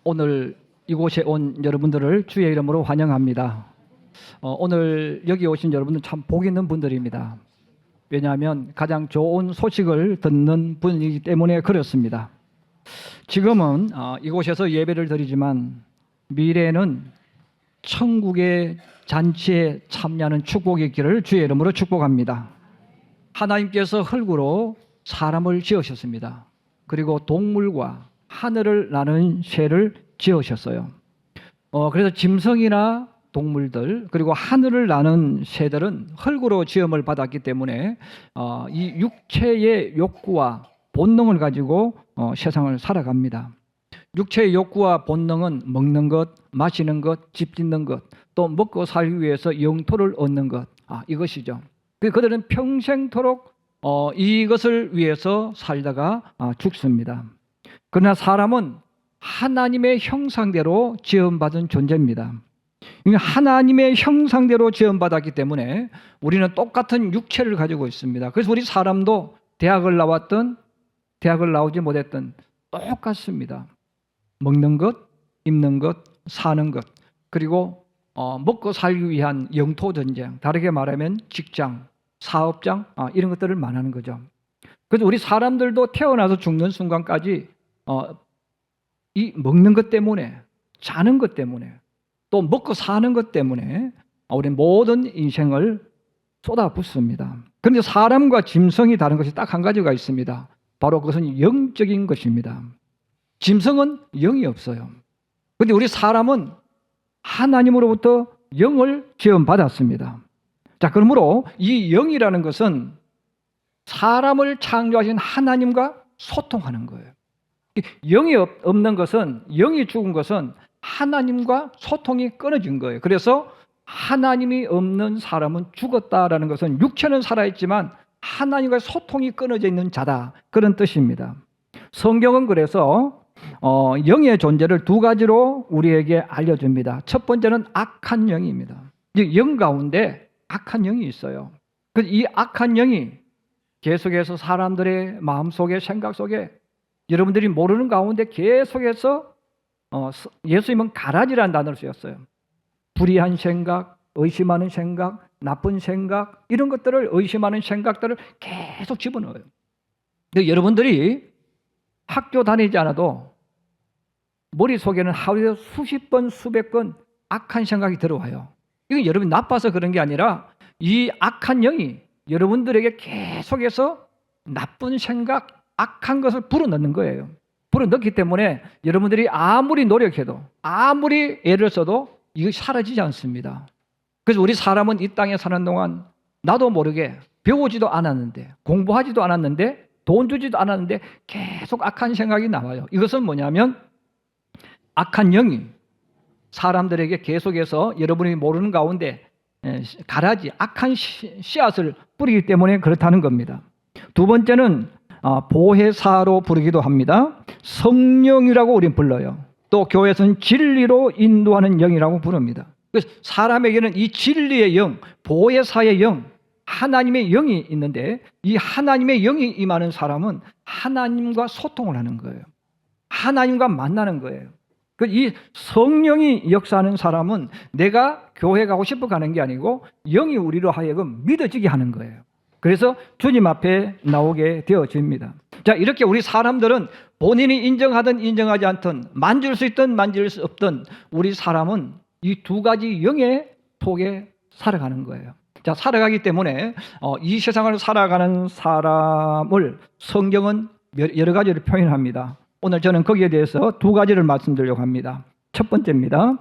오늘 이곳에 온 여러분들을 주의 이름으로 환영합니다. 오늘 여기 오신 여러분은 참 복 있는 분들입니다. 왜냐하면 가장 좋은 소식을 듣는 분이기 때문에 그렇습니다. 지금은 이곳에서 예배를 드리지만 미래에는 천국의 잔치에 참여하는 축복이 있기를 주의 이름으로 축복합니다. 하나님께서 흙으로 사람을 지으셨습니다. 그리고 동물과 하늘을 나는 새를 지으셨어요. 그래서 짐승이나 동물들 그리고 하늘을 나는 새들은 흙으로 지음을 받았기 때문에 이 육체의 욕구와 본능을 가지고 세상을 살아갑니다. 육체의 욕구와 본능은 먹는 것, 마시는 것, 집 짓는 것, 또 먹고 살기 위해서 영토를 얻는 것, 이것이죠. 그들은 평생토록 이것을 위해서 살다가 죽습니다. 그러나 사람은 하나님의 형상대로 지음받은 존재입니다. 하나님의 형상대로 지음받았기 때문에 우리는 똑같은 육체를 가지고 있습니다. 그래서 우리 사람도 대학을 나왔든 대학을 나오지 못했든 똑같습니다. 먹는 것, 입는 것, 사는 것, 그리고 먹고 살기 위한 영토 전쟁, 다르게 말하면 직장, 사업장, 이런 것들을 말하는 거죠. 그래서 우리 사람들도 태어나서 죽는 순간까지 이 먹는 것 때문에, 자는 것 때문에, 또 먹고 사는 것 때문에 우리 모든 인생을 쏟아붓습니다. 그런데 사람과 짐승이 다른 것이 딱 한 가지가 있습니다. 바로 그것은 영적인 것입니다. 짐승은 영이 없어요. 그런데 우리 사람은 하나님으로부터 영을 지음받았습니다. 자, 그러므로 이 영이라는 것은 사람을 창조하신 하나님과 소통하는 거예요. 영이 없는 것은, 영이 죽은 것은 하나님과 소통이 끊어진 거예요. 그래서 하나님이 없는 사람은 죽었다라는 것은 육체는 살아있지만 하나님과 소통이 끊어져 있는 자다, 그런 뜻입니다. 성경은 그래서 영의 존재를 두 가지로 우리에게 알려줍니다. 첫 번째는 악한 영입니다. 영 가운데 악한 영이 있어요. 이 악한 영이 계속해서 사람들의 마음속에, 생각 속에, 여러분들이 모르는 가운데 계속해서 예수님은 가라지라는 단어를 쓰였어요. 불의한 생각, 의심하는 생각, 나쁜 생각, 이런 것들을, 의심하는 생각들을 계속 집어넣어요. 근데 여러분들이 학교 다니지 않아도 머릿속에는 하루에 수십 번, 수백 번 악한 생각이 들어와요. 이건 여러분이 나빠서 그런 게 아니라 이 악한 영이 여러분들에게 계속해서 나쁜 생각, 악한 것을 불어넣는 거예요. 불어넣기 때문에 여러분들이 아무리 노력해도, 아무리 애를 써도 이것이 사라지지 않습니다. 그래서 우리 사람은 이 땅에 사는 동안 나도 모르게 배우지도 않았는데, 공부하지도 않았는데, 돈 주지도 않았는데 계속 악한 생각이 나와요. 이것은 뭐냐면 악한 영이 사람들에게 계속해서 여러분이 모르는 가운데 가라지, 악한 씨앗을 뿌리기 때문에 그렇다는 겁니다. 두 번째는 보혜사로 부르기도 합니다. 성령이라고 우리는 불러요. 또 교회에서는 진리로 인도하는 영이라고 부릅니다. 그래서 사람에게는 이 진리의 영, 보혜사의 영, 하나님의 영이 있는데 이 하나님의 영이 임하는 사람은 하나님과 소통을 하는 거예요. 하나님과 만나는 거예요. 이 성령이 역사하는 사람은 내가 교회 가고 싶어 가는 게 아니고 영이 우리로 하여금 믿어지게 하는 거예요. 그래서 주님 앞에 나오게 되어집니다. 자, 이렇게 우리 사람들은 본인이 인정하든 인정하지 않든, 만질 수 있든 만질 수 없든 우리 사람은 이 두 가지 영의 속에 살아가는 거예요. 자, 살아가기 때문에 이 세상을 살아가는 사람을 성경은 여러 가지로 표현합니다. 오늘 저는 거기에 대해서 두 가지를 말씀드리려고 합니다. 첫 번째입니다.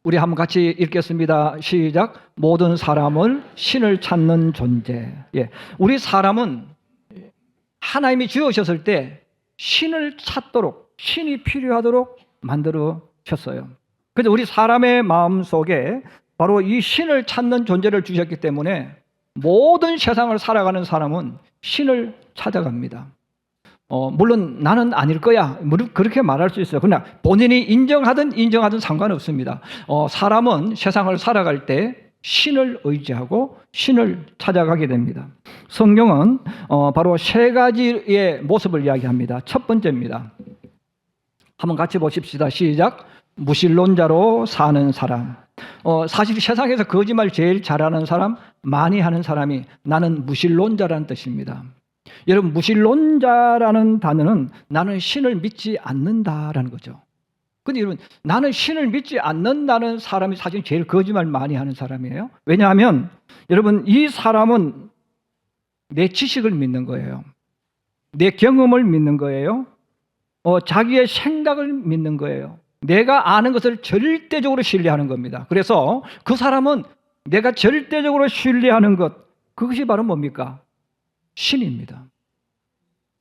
우리 한번 같이 읽겠습니다. 시작. 모든 사람을 신을 찾는 존재. 우리 사람은 하나님이 지으셨을 때 신을 찾도록, 신이 필요하도록 만들어졌어요. 그래서 우리 사람의 마음 속에 바로 이 신을 찾는 존재를 주셨기 때문에 모든 세상을 살아가는 사람은 신을 찾아갑니다. 물론 나는 아닐 거야, 그렇게 말할 수 있어요. 그러나 본인이 인정하든 인정하든 상관없습니다. 사람은 세상을 살아갈 때 신을 의지하고 신을 찾아가게 됩니다. 성경은 바로 세 가지의 모습을 이야기합니다. 첫 번째입니다. 한번 같이 보십시다. 시작. 무신론자로 사는 사람. 사실 세상에서 거짓말 제일 잘하는 사람, 많이 하는 사람이 나는 무신론자라는 뜻입니다. 여러분, 무신론자라는 단어는 나는 신을 믿지 않는다라는 거죠. 근데 여러분, 나는 신을 믿지 않는다는 사람이 사실 제일 거짓말 많이 하는 사람이에요. 왜냐하면 여러분, 이 사람은 내 지식을 믿는 거예요. 내 경험을 믿는 거예요. 자기의 생각을 믿는 거예요. 내가 아는 것을 절대적으로 신뢰하는 겁니다. 그래서 그 사람은 내가 절대적으로 신뢰하는 것, 그것이 바로 뭡니까? 신입니다.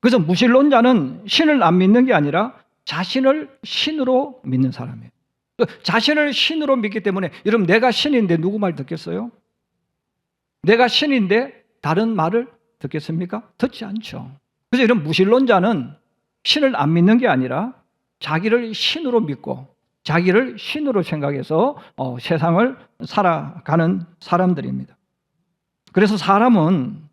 그래서 무신론자는 신을 안 믿는 게 아니라 자신을 신으로 믿는 사람이에요. 자신을 신으로 믿기 때문에 여러분, 내가 신인데 누구 말 듣겠어요? 내가 신인데 다른 말을 듣겠습니까? 듣지 않죠. 그래서 이런 무신론자는 신을 안 믿는 게 아니라 자기를 신으로 믿고 자기를 신으로 생각해서 세상을 살아가는 사람들입니다. 그래서 사람은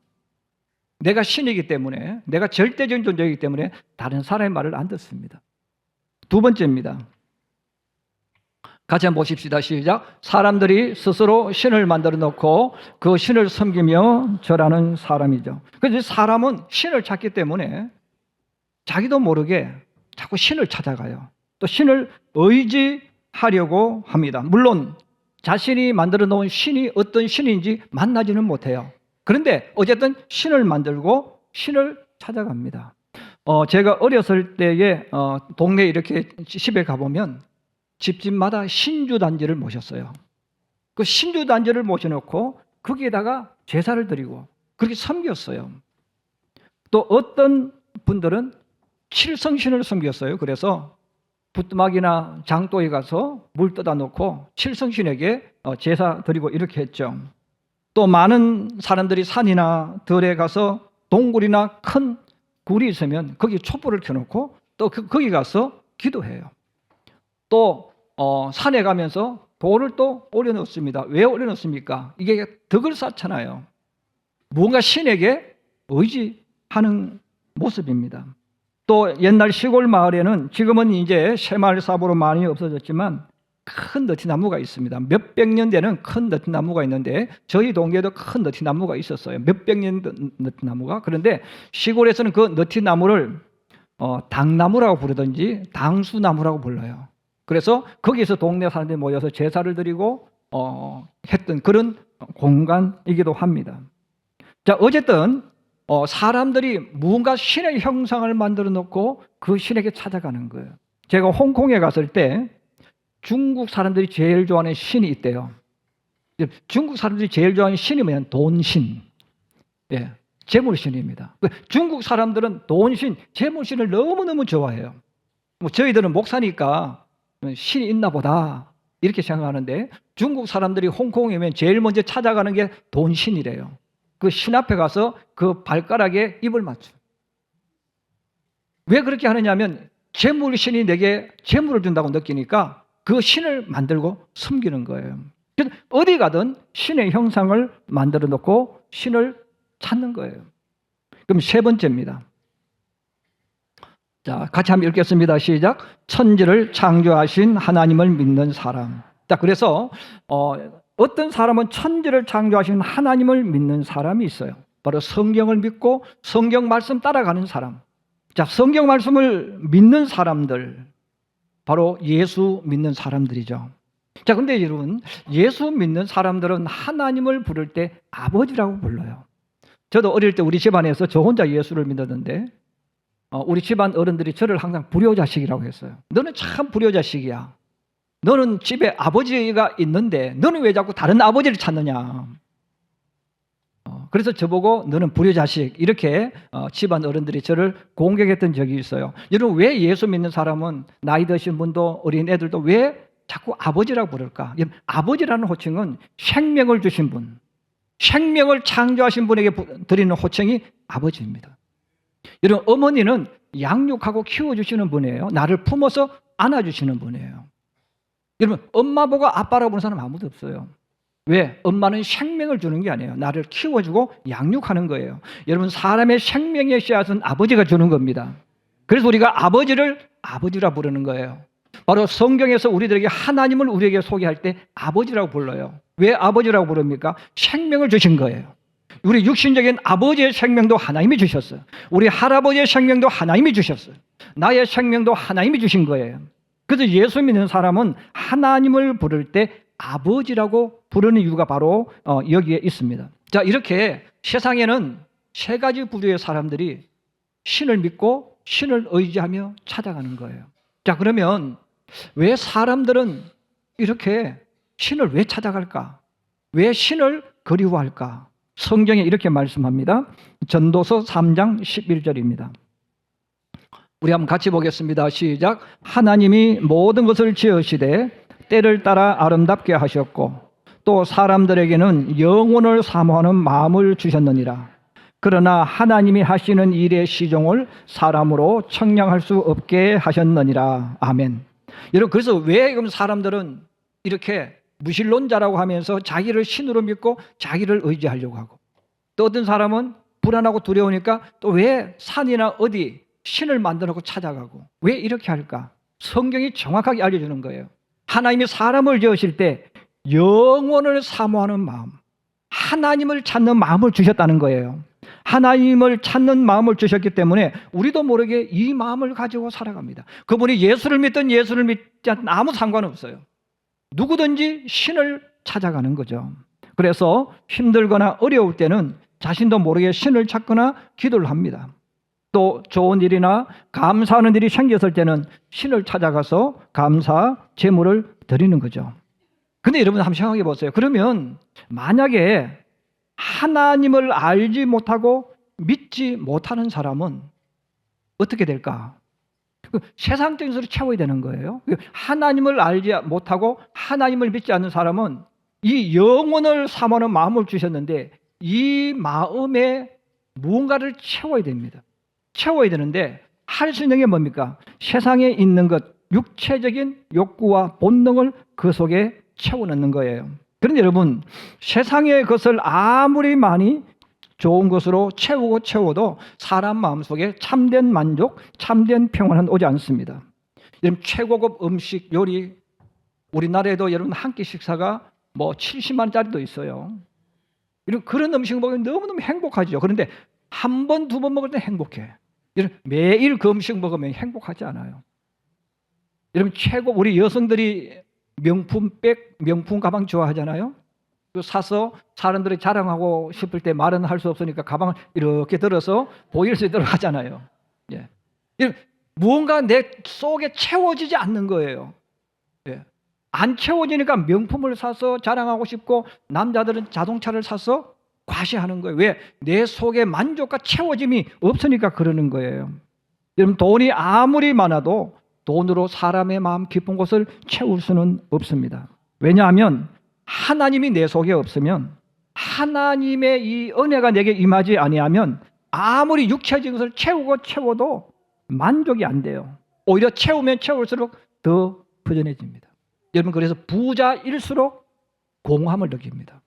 내가 신이기 때문에, 내가 절대적인 존재이기 때문에 다른 사람의 말을 안 듣습니다. 두 번째입니다. 같이 한번 보십시다. 시작. 사람들이 스스로 신을 만들어 놓고 그 신을 섬기며 절하는 사람이죠. 그래서 사람은 신을 찾기 때문에 자기도 모르게 자꾸 신을 찾아가요. 또 신을 의지하려고 합니다. 물론 자신이 만들어 놓은 신이 어떤 신인지 만나지는 못해요. 그런데 어쨌든 신을 만들고 신을 찾아갑니다. 제가 어렸을 때에 동네에 이렇게 집에 가보면 집집마다 신주단지를 모셨어요. 그 신주단지를 모셔놓고 거기에다가 제사를 드리고 그렇게 섬겼어요. 또 어떤 분들은 칠성신을 섬겼어요. 그래서 부뚜막이나 장도에 가서 물 떠다 놓고 칠성신에게 제사 드리고 이렇게 했죠. 또 많은 사람들이 산이나 들에 가서 동굴이나 큰 굴이 있으면 거기 촛불을 켜놓고 또 거기 가서 기도해요. 또 산에 가면서 돌을 또 올려놓습니다. 왜 올려놓습니까? 이게 덕을 쌓잖아요. 뭔가 신에게 의지하는 모습입니다. 또 옛날 시골 마을에는 지금은 이제 새마을 사고로 많이 없어졌지만 큰 너티나무가 있습니다. 몇백 년 되는 큰 너티나무가 있는데 저희 동네에도 큰 너티나무가 있었어요. 몇백 년 너티나무가. 그런데 시골에서는 그 너티나무를 당나무라고 부르든지 당수나무라고 불러요. 그래서 거기서 동네 사람들이 모여서 제사를 드리고 했던 그런 공간이기도 합니다. 자, 어쨌든 사람들이 무언가 신의 형상을 만들어 놓고 그 신에게 찾아가는 거예요. 제가 홍콩에 갔을 때 중국 사람들이 제일 좋아하는 신이 있대요. 중국 사람들이 제일 좋아하는 신이 뭐냐면 돈신, 재물신입니다. 중국 사람들은 돈신, 재물신을 너무너무 좋아해요. 저희들은 목사니까 신이 있나 보다 이렇게 생각하는데 중국 사람들이 홍콩에 오면 제일 먼저 찾아가는 게 돈신이래요. 그 신 앞에 가서 그 발가락에 입을 맞춰. 왜 그렇게 하느냐면 재물신이 내게 재물을 준다고 느끼니까 그 신을 만들고 섬기는 거예요. 어디 가든 신의 형상을 만들어 놓고 신을 찾는 거예요. 그럼 세 번째입니다. 자, 같이 한번 읽겠습니다. 시작. 천지를 창조하신 하나님을 믿는 사람. 자, 그래서 어떤 사람은 천지를 창조하신 하나님을 믿는 사람이 있어요. 바로 성경을 믿고 성경 말씀 따라가는 사람. 자, 성경 말씀을 믿는 사람들, 바로 예수 믿는 사람들이죠. 자, 근데 여러분, 예수 믿는 사람들은 하나님을 부를 때 아버지라고 불러요. 저도 어릴 때 우리 집안에서 저 혼자 예수를 믿었는데 우리 집안 어른들이 저를 항상 불효자식이라고 했어요. 너는 참 불효자식이야. 너는 집에 아버지가 있는데 너는 왜 자꾸 다른 아버지를 찾느냐. 그래서 저보고 너는 불효자식 이렇게 집안 어른들이 저를 공격했던 적이 있어요. 여러분, 왜 예수 믿는 사람은 나이 드신 분도 어린 애들도 왜 자꾸 아버지라고 부를까? 아버지라는 호칭은 생명을 주신 분, 생명을 창조하신 분에게 드리는 호칭이 아버지입니다. 여러분, 어머니는 양육하고 키워주시는 분이에요. 나를 품어서 안아주시는 분이에요. 여러분, 엄마 보고 아빠라고 보는 사람 아무도 없어요. 왜? 엄마는 생명을 주는 게 아니에요. 나를 키워주고 양육하는 거예요. 여러분, 사람의 생명의 씨앗은 아버지가 주는 겁니다. 그래서 우리가 아버지를 아버지라 부르는 거예요. 바로 성경에서 우리들에게 하나님을 우리에게 소개할 때 아버지라고 불러요. 왜 아버지라고 부릅니까? 생명을 주신 거예요. 우리 육신적인 아버지의 생명도 하나님이 주셨어요. 우리 할아버지의 생명도 하나님이 주셨어요. 나의 생명도 하나님이 주신 거예요. 그래서 예수 믿는 사람은 하나님을 부를 때 아버지라고 부르는 이유가 바로 여기에 있습니다. 자, 이렇게 세상에는 세 가지 부류의 사람들이 신을 믿고 신을 의지하며 찾아가는 거예요. 자, 그러면 왜 사람들은 이렇게 신을 왜 찾아갈까? 왜 신을 그리워할까? 성경에 이렇게 말씀합니다. 전도서 3장 11절입니다. 우리 한번 같이 보겠습니다. 시작. 하나님이 모든 것을 지으시되 때를 따라 아름답게 하셨고 또 사람들에게는 영혼을 사모하는 마음을 주셨느니라. 그러나 하나님이 하시는 일의 시종을 사람으로 청량할 수 없게 하셨느니라. 아멘. 여러분, 그래서 왜 그럼 사람들은 이렇게 무신론자라고 하면서 자기를 신으로 믿고 자기를 의지하려고 하고, 또 어떤 사람은 불안하고 두려우니까 또 왜 산이나 어디 신을 만들어 놓고 찾아가고, 왜 이렇게 할까? 성경이 정확하게 알려주는 거예요. 하나님이 사람을 지으실 때 영혼을 사모하는 마음, 하나님을 찾는 마음을 주셨다는 거예요. 하나님을 찾는 마음을 주셨기 때문에 우리도 모르게 이 마음을 가지고 살아갑니다. 그분이 예수를 믿든 예수를 믿지 않든 아무 상관없어요. 누구든지 신을 찾아가는 거죠. 그래서 힘들거나 어려울 때는 자신도 모르게 신을 찾거나 기도를 합니다. 또 좋은 일이나 감사하는 일이 생겼을 때는 신을 찾아가서 감사 제물을 드리는 거죠. 근데 여러분 한번 생각해 보세요. 그러면 만약에 하나님을 알지 못하고 믿지 못하는 사람은 어떻게 될까? 세상적인 것으로 채워야 되는 거예요. 하나님을 알지 못하고 하나님을 믿지 않는 사람은 이 영혼을 사모하는 마음을 주셨는데 이 마음에 무언가를 채워야 됩니다. 채워야 되는데 할 수 있는 게 뭡니까? 세상에 있는 것, 육체적인 욕구와 본능을 그 속에 채워넣는 거예요. 그런데 여러분, 세상의 것을 아무리 많이 좋은 것으로 채워도 사람 마음속에 참된 만족, 참된 평안은 오지 않습니다. 여러분, 최고급 음식 요리, 우리나라에도 여러분 한 끼 식사가 뭐 70만 원짜리도 있어요. 이런 그런 음식 먹으면 너무너무 행복하죠. 그런데 한 번, 두 번 먹을 때 행복해. 여러분, 매일 그 음식 먹으면 행복하지 않아요. 여러분, 우리 여성들이 명품 백, 명품 가방 좋아하잖아요. 사서 사람들이 자랑하고 싶을 때 말은 할 수 없으니까 가방을 이렇게 들어서 보일 수 있도록 하잖아요. 예. 무언가 내 속에 채워지지 않는 거예요. 예. 안 채워지니까 명품을 사서 자랑하고 싶고, 남자들은 자동차를 사서 과시하는 거예요. 왜? 내 속에 만족과 채워짐이 없으니까 그러는 거예요. 여러분, 돈이 아무리 많아도 돈으로 사람의 마음 깊은 곳을 채울 수는 없습니다. 왜냐하면 하나님이 내 속에 없으면, 하나님의 이 은혜가 내게 임하지 아니하면 아무리 육체적인 것을 채워도 만족이 안 돼요. 오히려 채우면 채울수록 더 부전해집니다. 여러분, 그래서 부자일수록 공허함을 느낍니다.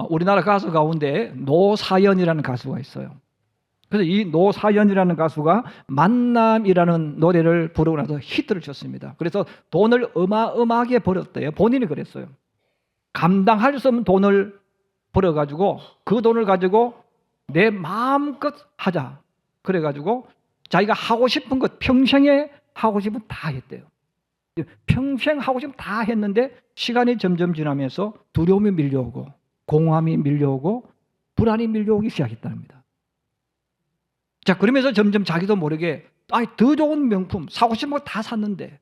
우리나라 가수 가운데 노사연이라는 가수가 있어요. 그래서 이 노사연이라는 가수가 만남이라는 노래를 부르고 나서 히트를 쳤습니다. 그래서 돈을 어마어마하게 벌었대요. 본인이 그랬어요. 감당할 수 없는 돈을 벌어가지고 그 돈을 가지고 내 마음껏 하자. 그래가지고 자기가 하고 싶은 것, 평생에 하고 싶은 다 했대요. 평생 하고 싶은 다 했는데 시간이 점점 지나면서 두려움이 밀려오고 공허함이 밀려오고 불안이 밀려오기 시작했답니다. 자, 그러면서 점점 자기도 모르게 더 좋은 명품 사고 싶은 거 다 샀는데,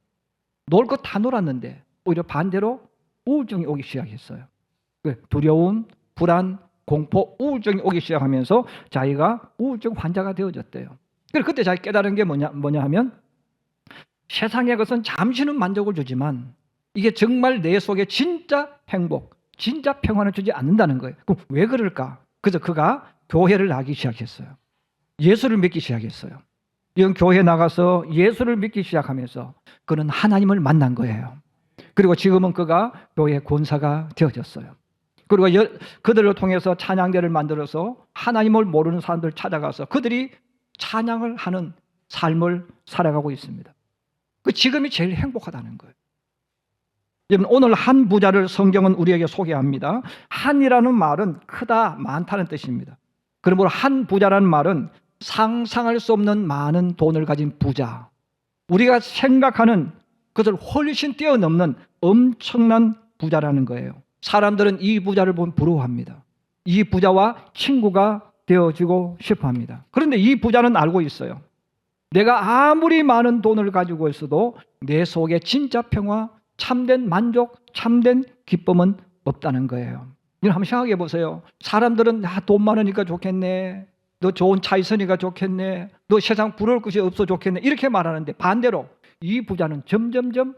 놀 거 다 놀았는데 오히려 반대로 우울증이 오기 시작했어요. 두려움, 불안, 공포, 우울증이 오기 시작하면서 자기가 우울증 환자가 되어졌대요. 그래서 그때 자기 깨달은 게 뭐냐 하면, 세상의 것은 잠시는 만족을 주지만 이게 정말 내 속에 진짜 행복, 진짜 평안을 주지 않는다는 거예요. 그럼 왜 그럴까? 그래서 그가 교회를 나가기 시작했어요. 예수를 믿기 시작했어요. 이런 교회에 나가서 예수를 믿기 시작하면서 그는 하나님을 만난 거예요. 그리고 지금은 그가 교회 권사가 되어졌어요. 그리고 그들을 통해서 찬양대를 만들어서 하나님을 모르는 사람들 찾아가서 그들이 찬양을 하는 삶을 살아가고 있습니다. 그 지금이 제일 행복하다는 거예요. 여러분, 오늘 한 부자를 성경은 우리에게 소개합니다. 한이라는 말은 크다, 많다는 뜻입니다. 그러므로 한 부자라는 말은 상상할 수 없는 많은 돈을 가진 부자, 우리가 생각하는 그것을 훨씬 뛰어넘는 엄청난 부자라는 거예요. 사람들은 이 부자를 보면 부러워합니다. 이 부자와 친구가 되어지고 싶어합니다. 그런데 이 부자는 알고 있어요. 내가 아무리 많은 돈을 가지고 있어도 내 속에 진짜 평화, 참된 만족, 참된 기쁨은 없다는 거예요. 여러분 한번 생각해 보세요. 사람들은 돈 많으니까 좋겠네, 너 좋은 차 있으니까 좋겠네, 너 세상 부러울 것이 없어 좋겠네, 이렇게 말하는데 반대로 이 부자는 점점점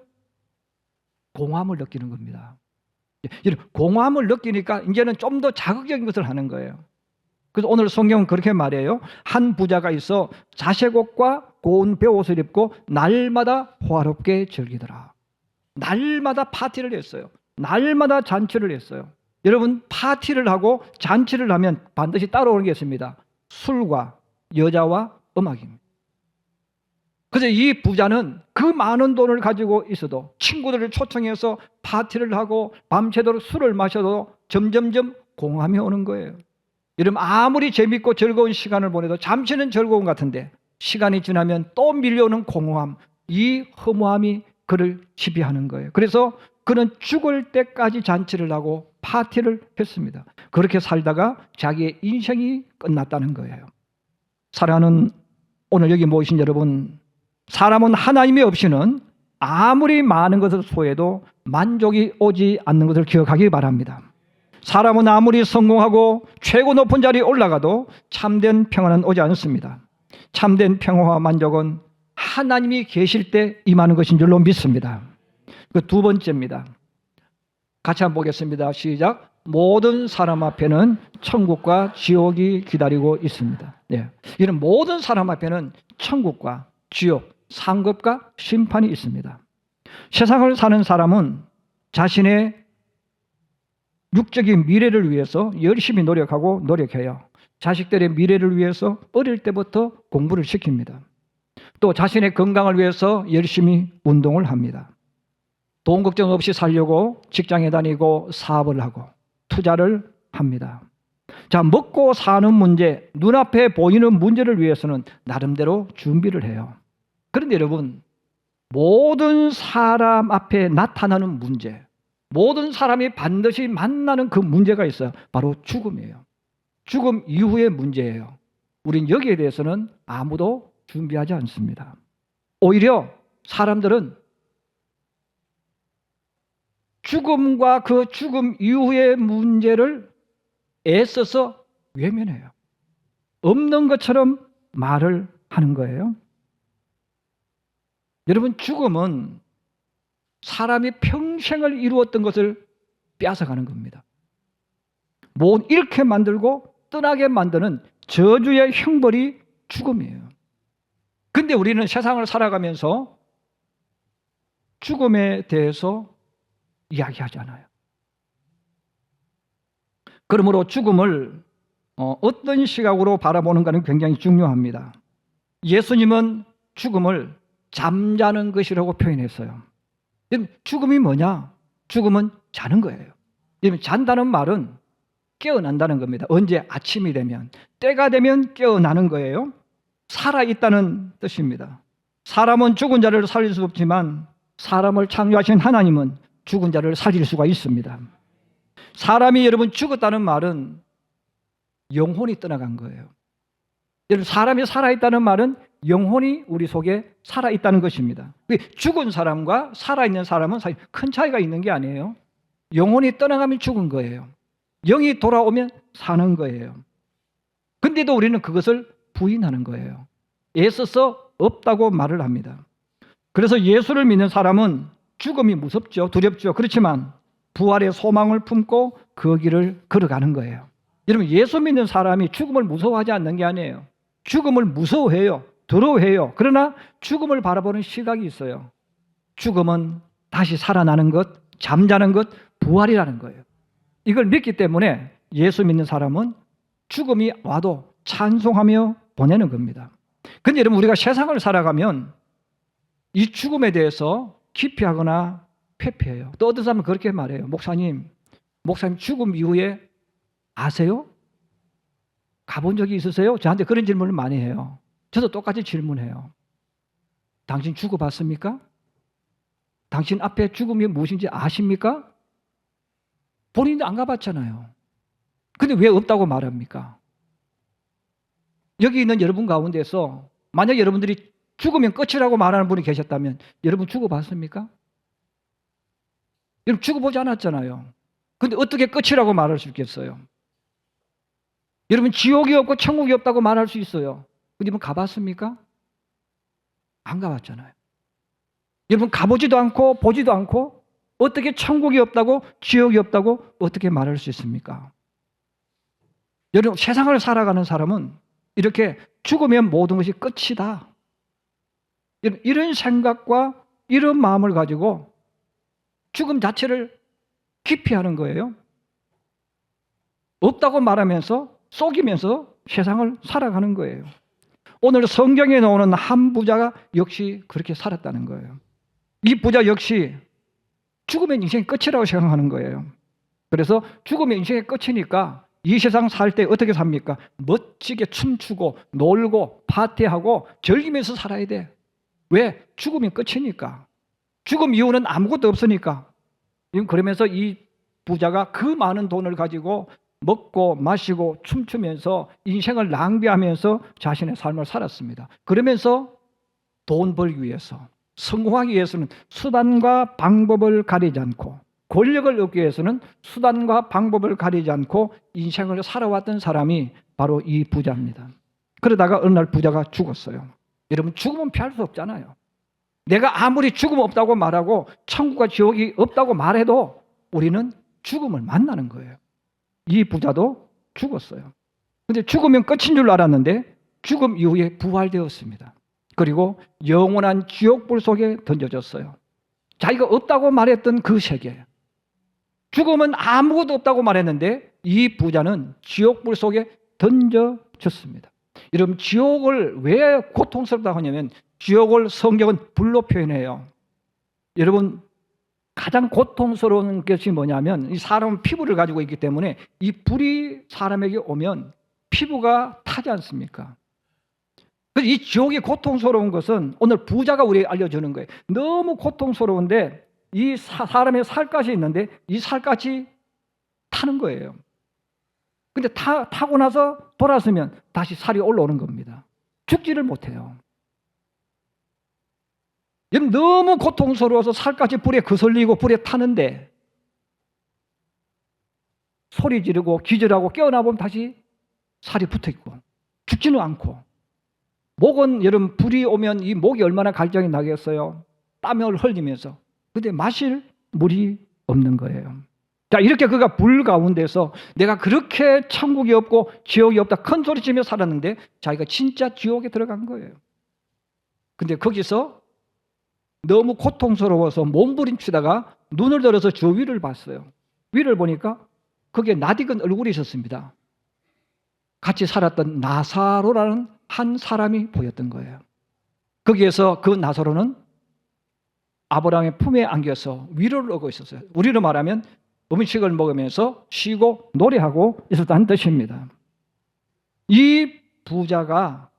공허함을 느끼는 겁니다. 공허함을 느끼니까 이제는 좀 더 자극적인 것을 하는 거예요. 그래서 오늘 성경은 그렇게 말해요. 한 부자가 있어 자색 옷과 고운 베옷을 입고 날마다 호화롭게 즐기더라. 날마다 파티를 했어요. 날마다 잔치를 했어요. 여러분, 파티를 하고 잔치를 하면 반드시 따라오는 게 있습니다. 술과 여자와 음악입니다. 그래서 이 부자는 그 많은 돈을 가지고 있어도 친구들을 초청해서 파티를 하고 밤새도록 술을 마셔도 점점점 공허함이 오는 거예요. 여러분, 아무리 재밌고 즐거운 시간을 보내도 잠시는 즐거운 것 같은데 시간이 지나면 또 밀려오는 공허함, 이 허무함이 그를 지배하는 거예요. 그래서 그는 죽을 때까지 잔치를 하고 파티를 했습니다. 그렇게 살다가 자기의 인생이 끝났다는 거예요. 사랑하는 오늘 여기 모이신 여러분, 사람은 하나님이 없이는 아무리 많은 것을 소유해도 만족이 오지 않는 것을 기억하기 바랍니다. 사람은 아무리 성공하고 최고 높은 자리에 올라가도 참된 평화는 오지 않습니다. 참된 평화와 만족은 하나님이 계실 때 임하는 것인 줄로 믿습니다. 그 두 번째입니다. 같이 한번 보겠습니다. 시작. 모든 사람 앞에는 천국과 지옥이 기다리고 있습니다. 이런 모든 사람 앞에는 천국과 지옥, 상급과 심판이 있습니다. 세상을 사는 사람은 자신의 육적인 미래를 위해서 열심히 노력해요. 자식들의 미래를 위해서 어릴 때부터 공부를 시킵니다. 또 자신의 건강을 위해서 열심히 운동을 합니다. 돈 걱정 없이 살려고 직장에 다니고 사업을 하고 투자를 합니다. 자, 먹고 사는 문제, 눈앞에 보이는 문제를 위해서는 나름대로 준비를 해요. 그런데 여러분, 모든 사람 앞에 나타나는 문제, 모든 사람이 반드시 만나는 그 문제가 있어요. 바로 죽음이에요. 죽음 이후의 문제예요. 우린 여기에 대해서는 아무도 준비하지 않습니다. 오히려 사람들은 죽음과 그 죽음 이후의 문제를 애써서 외면해요. 없는 것처럼 말을 하는 거예요. 여러분, 죽음은 사람이 평생을 이루었던 것을 빼앗아가는 겁니다. 못 잃게 만들고 떠나게 만드는 저주의 형벌이 죽음이에요. 근데 우리는 세상을 살아가면서 죽음에 대해서 이야기하잖아요. 그러므로 죽음을 어떤 시각으로 바라보는가는 굉장히 중요합니다. 예수님은 죽음을 잠자는 것이라고 표현했어요. 죽음이 뭐냐? 죽음은 자는 거예요. 잔다는 말은 깨어난다는 겁니다. 언제? 아침이 되면, 때가 되면 깨어나는 거예요. 살아있다는 뜻입니다. 사람은 죽은 자를 살릴 수 없지만 사람을 창조하신 하나님은 죽은 자를 살릴 수가 있습니다. 사람이 여러분 죽었다는 말은 영혼이 떠나간 거예요. 여러분, 사람이 살아있다는 말은 영혼이 우리 속에 살아있다는 것입니다. 죽은 사람과 살아있는 사람은 사실 큰 차이가 있는 게 아니에요. 영혼이 떠나가면 죽은 거예요. 영이 돌아오면 사는 거예요. 근데도 우리는 그것을 부인하는 거예요. 애써서 없다고 말을 합니다. 그래서 예수를 믿는 사람은 죽음이 무섭죠. 두렵죠. 그렇지만 부활의 소망을 품고 그 길을 걸어가는 거예요. 여러분, 예수 믿는 사람이 죽음을 무서워하지 않는 게 아니에요. 죽음을 무서워해요. 두려워해요. 그러나 죽음을 바라보는 시각이 있어요. 죽음은 다시 살아나는 것, 잠자는 것, 부활이라는 거예요. 이걸 믿기 때문에 예수 믿는 사람은 죽음이 와도 찬송하며 보내는 겁니다. 근데 여러분, 우리가 세상을 살아가면 이 죽음에 대해서 기피하거나 회피해요. 또 어떤 사람은 그렇게 말해요. 목사님 죽음 이후에 아세요? 가본 적이 있으세요? 저한테 그런 질문을 많이 해요. 저도 똑같이 질문해요. 당신 죽어봤습니까? 당신 앞에 죽음이 무엇인지 아십니까? 본인도 안 가봤잖아요. 근데 왜 없다고 말합니까? 여기 있는 여러분 가운데서 만약 여러분들이 죽으면 끝이라고 말하는 분이 계셨다면 여러분 죽어봤습니까? 여러분 죽어보지 않았잖아요. 근데 어떻게 끝이라고 말할 수 있겠어요? 여러분 지옥이 없고 천국이 없다고 말할 수 있어요. 근데 여러분 가봤습니까? 안 가봤잖아요. 여러분 가보지도 않고 보지도 않고 어떻게 천국이 없다고 지옥이 없다고 어떻게 말할 수 있습니까? 여러분 세상을 살아가는 사람은 이렇게 죽으면 모든 것이 끝이다. 이런 생각과 이런 마음을 가지고 죽음 자체를 기피하는 거예요. 없다고 말하면서 속이면서 세상을 살아가는 거예요. 오늘 성경에 나오는 한 부자가 역시 그렇게 살았다는 거예요. 이 부자 역시 죽으면 인생의 끝이라고 생각하는 거예요. 그래서 죽으면 인생의 끝이니까 이 세상 살 때 어떻게 삽니까? 멋지게 춤추고 놀고 파티하고 즐기면서 살아야 돼. 왜? 죽으면 끝이니까. 죽음 이후는 아무것도 없으니까. 그러면서 이 부자가 그 많은 돈을 가지고 먹고 마시고 춤추면서 인생을 낭비하면서 자신의 삶을 살았습니다. 그러면서 돈 벌기 위해서, 성공하기 위해서는 수단과 방법을 가리지 않고, 권력을 얻기 위해서는 수단과 방법을 가리지 않고 인생을 살아왔던 사람이 바로 이 부자입니다. 그러다가 어느 날 부자가 죽었어요. 여러분 죽음은 피할 수 없잖아요. 내가 아무리 죽음 없다고 말하고 천국과 지옥이 없다고 말해도 우리는 죽음을 만나는 거예요. 이 부자도 죽었어요. 근데 죽으면 끝인 줄 알았는데 죽음 이후에 부활되었습니다. 그리고 영원한 지옥불 속에 던져졌어요. 자기가 없다고 말했던 그 세계, 죽음은 아무것도 없다고 말했는데 이 부자는 지옥불 속에 던져졌습니다. 여러분 지옥을 왜 고통스럽다고 하냐면 지옥을 성경은 불로 표현해요. 여러분 가장 고통스러운 것이 뭐냐면 이 사람은 피부를 가지고 있기 때문에 이 불이 사람에게 오면 피부가 타지 않습니까? 그래서 이 지옥이 고통스러운 것은 오늘 부자가 우리에게 알려주는 거예요. 너무 고통스러운데 이 사람의 살갗이 있는데 이 살갗이 타는 거예요. 근데 타고 나서 돌아서면 다시 살이 올라오는 겁니다. 죽지를 못해요. 너무 고통스러워서 살갗이 불에 거슬리고 불에 타는데 소리 지르고 기절하고 깨어나 보면 다시 살이 붙어 있고 죽지는 않고, 목은 여러분 불이 오면 이 목이 얼마나 갈증이 나겠어요. 땀을 흘리면서. 근데 마실 물이 없는 거예요. 자, 이렇게 그가 불 가운데서 내가 그렇게 천국이 없고 지옥이 없다 큰 소리치며 살았는데 자기가 진짜 지옥에 들어간 거예요. 근데 거기서 너무 고통스러워서 몸부림치다가 눈을 들어서 저 위를 봤어요. 위를 보니까 거기에 낯익은 얼굴이 있었습니다. 같이 살았던 나사로라는 한 사람이 보였던 거예요. 거기에서 그 나사로는 아브라함의 품에 안겨서 위로를 얻고 있었어요. 우리로 말하면 음식을 먹으면서 쉬고 노래하고 있었다는 뜻입니다. 이 부자가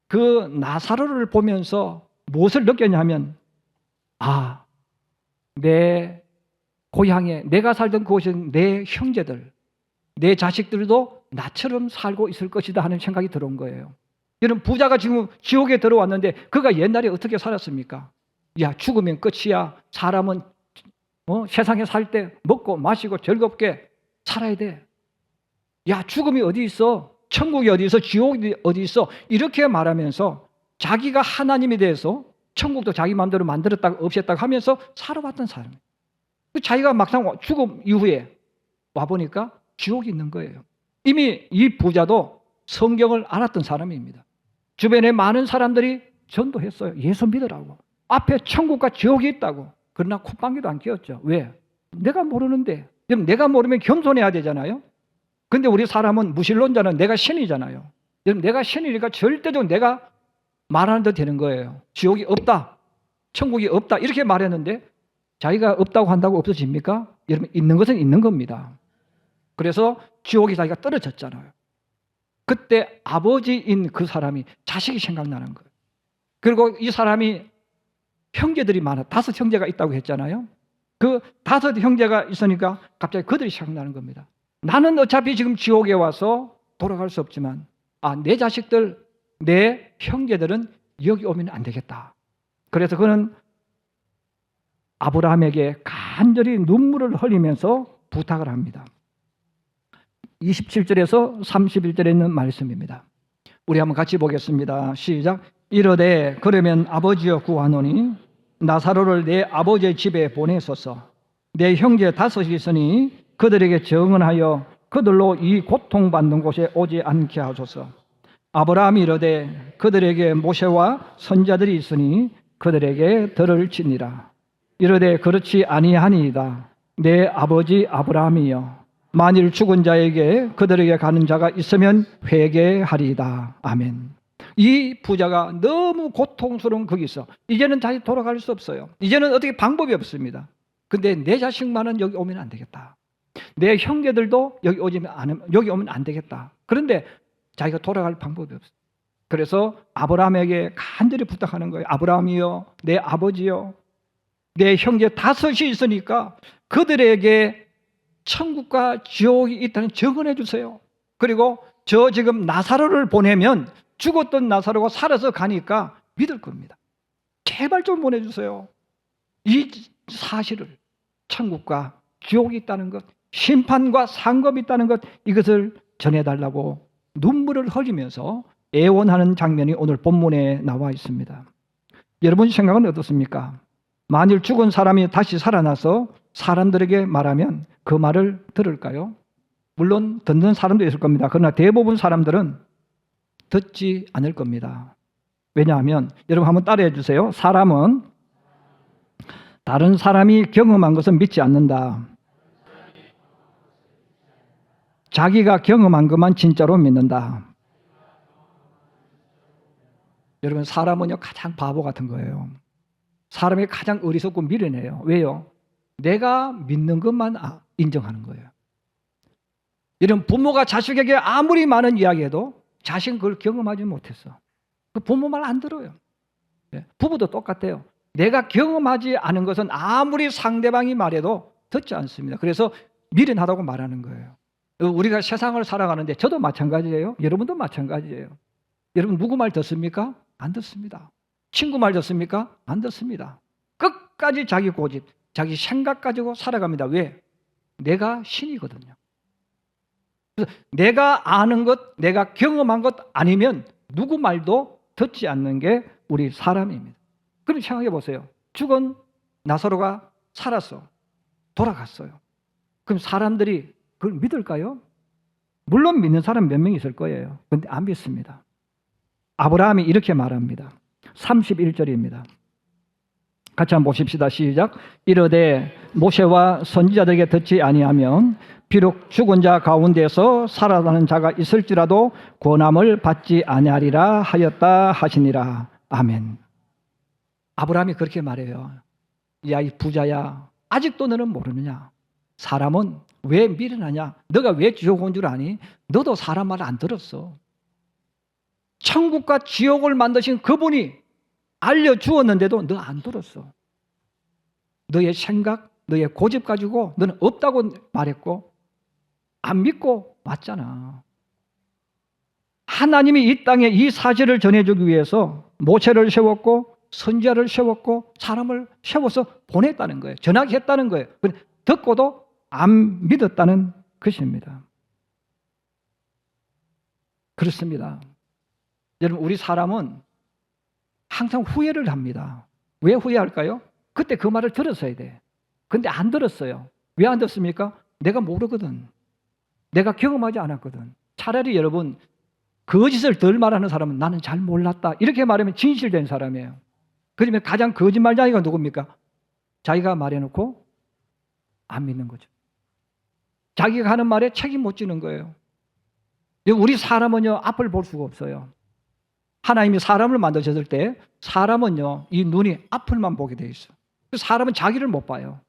그 나사로를 보면서 무엇을 느꼈냐면, 아, 내 고향에 내가 살던 그곳에 내 형제들, 내 자식들도 나처럼 살고 있을 것이다 하는 생각이 들어온 거예요. 여러분 부자가 지금 지옥에 들어왔는데 그가 옛날에 어떻게 살았습니까? 야, 죽으면 끝이야. 사람은 세상에 살 때 먹고 마시고 즐겁게 살아야 돼. 야, 죽음이 어디 있어? 천국이 어디 있어? 지옥이 어디 있어? 이렇게 말하면서 자기가 하나님에 대해서 천국도 자기 마음대로 만들었다가 없앴다가 하면서 살아왔던 사람이에요. 자기가 막상 죽음 이후에 와보니까 지옥이 있는 거예요. 이미 이 부자도 성경을 알았던 사람입니다. 주변에 많은 사람들이 전도했어요. 예수 믿으라고. 앞에 천국과 지옥이 있다고. 그러나 콧방귀도 안 뀌었죠. 왜? 내가 모르는데. 내가 모르면 겸손해야 되잖아요. 근데 우리 사람은 무신론자는 내가 신이잖아요. 내가 신이니까 절대적으로 내가 말하는 대로 되는 거예요. 지옥이 없다, 천국이 없다 이렇게 말했는데 자기가 없다고 한다고 없어집니까? 여러분, 있는 것은 있는 겁니다. 그래서 지옥에 자기가 떨어졌잖아요. 그때 아버지인 그 사람이 자식이 생각나는 거예요. 그리고 이 사람이 형제들이 많아. 5 형제가 있다고 했잖아요. 그 5 형제가 있으니까 갑자기 그들이 생각나는 겁니다. 나는 어차피 지금 지옥에 와서 돌아갈 수 없지만 내 자식들, 내 형제들은 여기 오면 안 되겠다. 그래서 그는 아브라함에게 간절히 눈물을 흘리면서 부탁을 합니다. 27절에서 31절에 있는 말씀입니다. 우리 한번 같이 보겠습니다. 시작. 이르되 그러면 아버지여 구하노니 나사로를 내 아버지의 집에 보내소서. 내 형제 5이 있으니 그들에게 정언하여 그들로 이 고통받는 곳에 오지 않게 하소서. 아브라함이 이르되 그들에게 모세와 선지자들이 있으니 그들에게 들을지니라. 이르되 그렇지 아니하니이다. 내 아버지 아브라함이여, 만일 죽은 자에게 그들에게 가는 자가 있으면 회개하리이다. 아멘. 이 부자가 너무 고통스러운 거기서 이제는 다시 돌아갈 수 없어요. 이제는 어떻게 방법이 없습니다. 근데 내 자식만은 여기 오면 안 되겠다. 내 형제들도 여기 오면 안 되겠다. 그런데 자기가 돌아갈 방법이 없어요. 그래서 아브라함에게 간절히 부탁하는 거예요. 아브라함이여, 내 아버지여, 내 형제 5이 있으니까 그들에게 천국과 지옥이 있다는 증언해 주세요. 그리고 저 지금 나사로를 보내면 죽었던 나사로가 살아서 가니까 믿을 겁니다. 제발 좀 보내주세요. 이 사실을, 천국과 지옥이 있다는 것, 심판과 상급이 있다는 것, 이것을 전해달라고 눈물을 흘리면서 애원하는 장면이 오늘 본문에 나와 있습니다. 여러분 생각은 어떻습니까? 만일 죽은 사람이 다시 살아나서 사람들에게 말하면 그 말을 들을까요? 물론 듣는 사람도 있을 겁니다. 그러나 대부분 사람들은 듣지 않을 겁니다. 왜냐하면 여러분 한번 따라해 주세요. 사람은 다른 사람이 경험한 것은 믿지 않는다. 자기가 경험한 것만 진짜로 믿는다. 여러분, 사람은요 가장 바보 같은 거예요. 사람이 가장 어리석고 미련해요. 왜요? 내가 믿는 것만 인정하는 거예요. 이런 부모가 자식에게 아무리 많은 이야기해도 자식은 그걸 경험하지 못했어. 그 부모 말 안 들어요. 부부도 똑같아요. 내가 경험하지 않은 것은 아무리 상대방이 말해도 듣지 않습니다. 그래서 미련하다고 말하는 거예요. 우리가 세상을 살아가는데 저도 마찬가지예요. 여러분도 마찬가지예요. 여러분 누구 말 듣습니까? 안 듣습니다. 친구 말 듣습니까? 안 듣습니다. 끝까지 자기 고집, 자기 생각 가지고 살아갑니다. 왜? 내가 신이거든요. 그래서 내가 아는 것, 내가 경험한 것 아니면 누구 말도 듣지 않는 게 우리 사람입니다. 그럼 생각해 보세요. 죽은 나사로가 살았어. 돌아갔어요. 그럼 사람들이 그걸 믿을까요? 물론 믿는 사람 몇 명 있을 거예요. 그런데 안 믿습니다. 아브라함이 이렇게 말합니다. 31절입니다. 같이 한번 보십시다. 시작. 이르되 모세와 선지자들에게 듣지 아니하면 비록 죽은 자 가운데서 살아나는 자가 있을지라도 권함을 받지 아니하리라 하였다 하시니라. 아멘. 아브라함이 그렇게 말해요. 야, 이 부자야, 아직도 너는 모르느냐? 사람은 왜 미련하냐? 너가 왜 지옥 온 줄 아니? 너도 사람 말 안 들었어. 천국과 지옥을 만드신 그분이 알려주었는데도 너 안 들었어. 너의 생각, 너의 고집 가지고 너는 없다고 말했고 안 믿고 왔잖아. 하나님이 이 땅에 이 사실을 전해주기 위해서 모세를 세웠고 선지자를 세웠고 사람을 세워서 보냈다는 거예요. 전하게 했다는 거예요. 듣고도 안 믿었다는 것입니다. 그렇습니다. 여러분, 우리 사람은 항상 후회를 합니다. 왜 후회할까요? 그때 그 말을 들었어야 돼. 근데 안 들었어요. 왜 안 듣습니까? 내가 모르거든. 내가 경험하지 않았거든. 차라리 여러분, 거짓을 덜 말하는 사람은 나는 잘 몰랐다, 이렇게 말하면 진실된 사람이에요. 그러면 가장 거짓말쟁이가 누굽니까? 자기가 말해놓고 안 믿는 거죠. 자기가 하는 말에 책임 못 지는 거예요. 우리 사람은요 앞을 볼 수가 없어요. 하나님이 사람을 만드셨을 때 사람은요, 이 눈이 앞을만 보게 돼 있어. 사람은 자기를 못 봐요.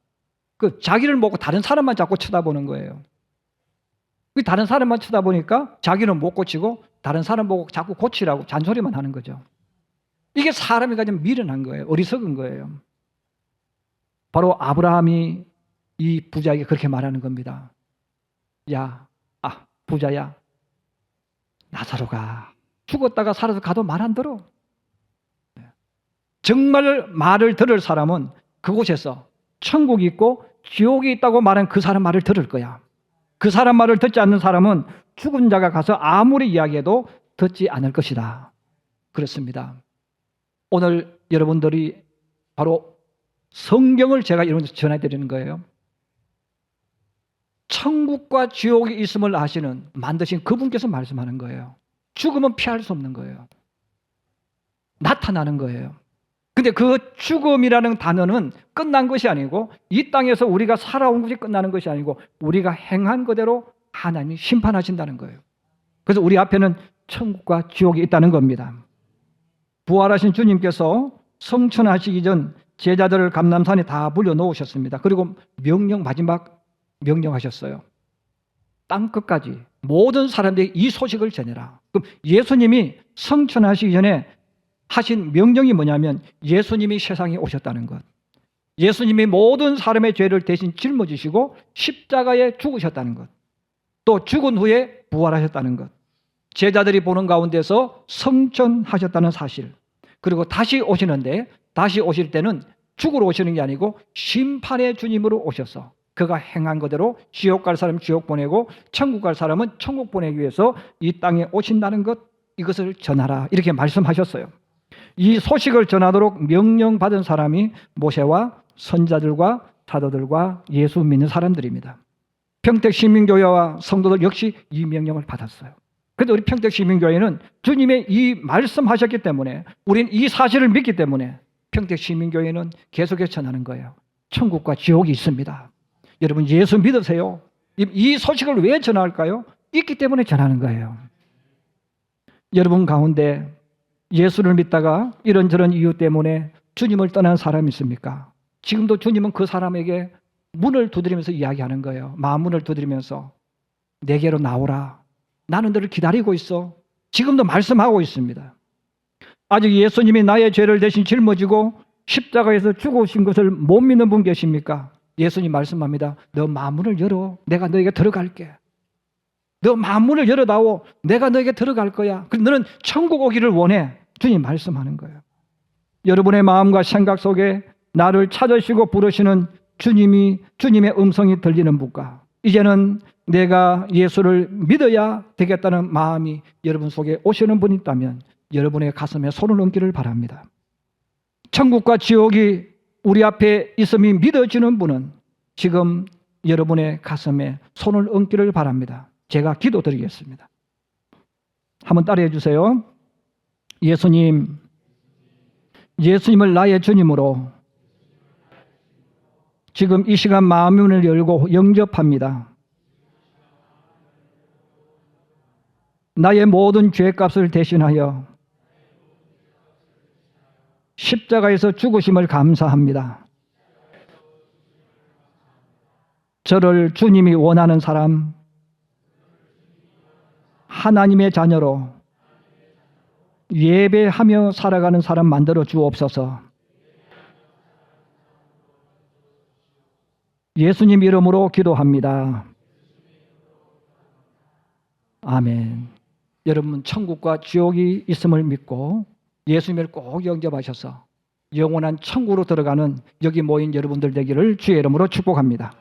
그 자기를 보고 다른 사람만 자꾸 쳐다보는 거예요. 다른 사람만 쳐다보니까 자기는 못 고치고 다른 사람 보고 자꾸 고치라고 잔소리만 하는 거죠. 이게 사람이 가진 미련한 거예요. 어리석은 거예요. 바로 아브라함이 이 부자에게 그렇게 말하는 겁니다. 부자야, 나사로가 죽었다가 살아서 가도 말 안 들어. 정말 말을 들을 사람은 그곳에서 천국이 있고 지옥이 있다고 말한 그 사람 말을 들을 거야. 그 사람 말을 듣지 않는 사람은 죽은 자가 가서 아무리 이야기해도 듣지 않을 것이다. 그렇습니다. 오늘 여러분들이 바로 성경을 제가 여러분들 전해드리는 거예요. 천국과 지옥이 있음을 아시는 만드신 그분께서 말씀하는 거예요. 죽음은 피할 수 없는 거예요. 나타나는 거예요. 근데 그 죽음이라는 단어는 끝난 것이 아니고 이 땅에서 우리가 살아온 것이 끝나는 것이 아니고 우리가 행한 그대로 하나님이 심판하신다는 거예요. 그래서 우리 앞에는 천국과 지옥이 있다는 겁니다. 부활하신 주님께서 성천하시기 전 제자들을 감람산에 다 불러놓으셨습니다. 그리고 마지막 명령하셨어요. 땅 끝까지 모든 사람들이 이 소식을 전해라. 그럼 예수님이 성천하시기 전에 하신 명령이 뭐냐면 예수님이 세상에 오셨다는 것. 예수님이 모든 사람의 죄를 대신 짊어지시고 십자가에 죽으셨다는 것. 또 죽은 후에 부활하셨다는 것. 제자들이 보는 가운데서 성천하셨다는 사실. 그리고 다시 오시는데 다시 오실 때는 죽으러 오시는 게 아니고 심판의 주님으로 오셔서 그가 행한 그대로 지옥 갈 사람 지옥 보내고 천국 갈 사람은 천국 보내기 위해서 이 땅에 오신다는 것, 이것을 전하라 이렇게 말씀하셨어요. 이 소식을 전하도록 명령받은 사람이 모세와 선자들과 사도들과 예수 믿는 사람들입니다. 평택시민교회와 성도들 역시 이 명령을 받았어요. 그런데 우리 평택시민교회는 주님의 이 말씀하셨기 때문에 우리는 이 사실을 믿기 때문에 평택시민교회는 계속해서 전하는 거예요. 천국과 지옥이 있습니다. 여러분 예수 믿으세요. 이 소식을 왜 전할까요? 있기 때문에 전하는 거예요. 여러분 가운데 예수를 믿다가 이런저런 이유 때문에 주님을 떠난 사람이 있습니까? 지금도 주님은 그 사람에게 문을 두드리면서 이야기하는 거예요. 마음문을 두드리면서 내게로 나오라. 나는 너를 기다리고 있어. 지금도 말씀하고 있습니다. 아직 예수님이 나의 죄를 대신 짊어지고 십자가에서 죽으신 것을 못 믿는 분 계십니까? 예수님 말씀합니다. 너 마음문을 열어. 내가 너에게 들어갈게. 너 마음문을 열어다오. 내가 너에게 들어갈 거야. 너는 천국 오기를 원해. 주님 말씀하는 거예요. 여러분의 마음과 생각 속에 나를 찾으시고 부르시는 주님의 음성이 들리는 분과 이제는 내가 예수를 믿어야 되겠다는 마음이 여러분 속에 오시는 분이 있다면 여러분의 가슴에 손을 얹기를 바랍니다. 천국과 지옥이 우리 앞에 있음이 믿어지는 분은 지금 여러분의 가슴에 손을 얹기를 바랍니다. 제가 기도드리겠습니다. 한번 따라해 주세요. 예수님을 나의 주님으로 지금 이 시간 마음문을 열고 영접합니다. 나의 모든 죄값을 대신하여 십자가에서 죽으심을 감사합니다. 저를 주님이 원하는 사람, 하나님의 자녀로 예배하며 살아가는 사람 만들어 주옵소서. 예수님 이름으로 기도합니다. 아멘. 여러분 천국과 지옥이 있음을 믿고 예수님을 꼭 영접하셔서 영원한 천국으로 들어가는 여기 모인 여러분들 되기를 주의 이름으로 축복합니다.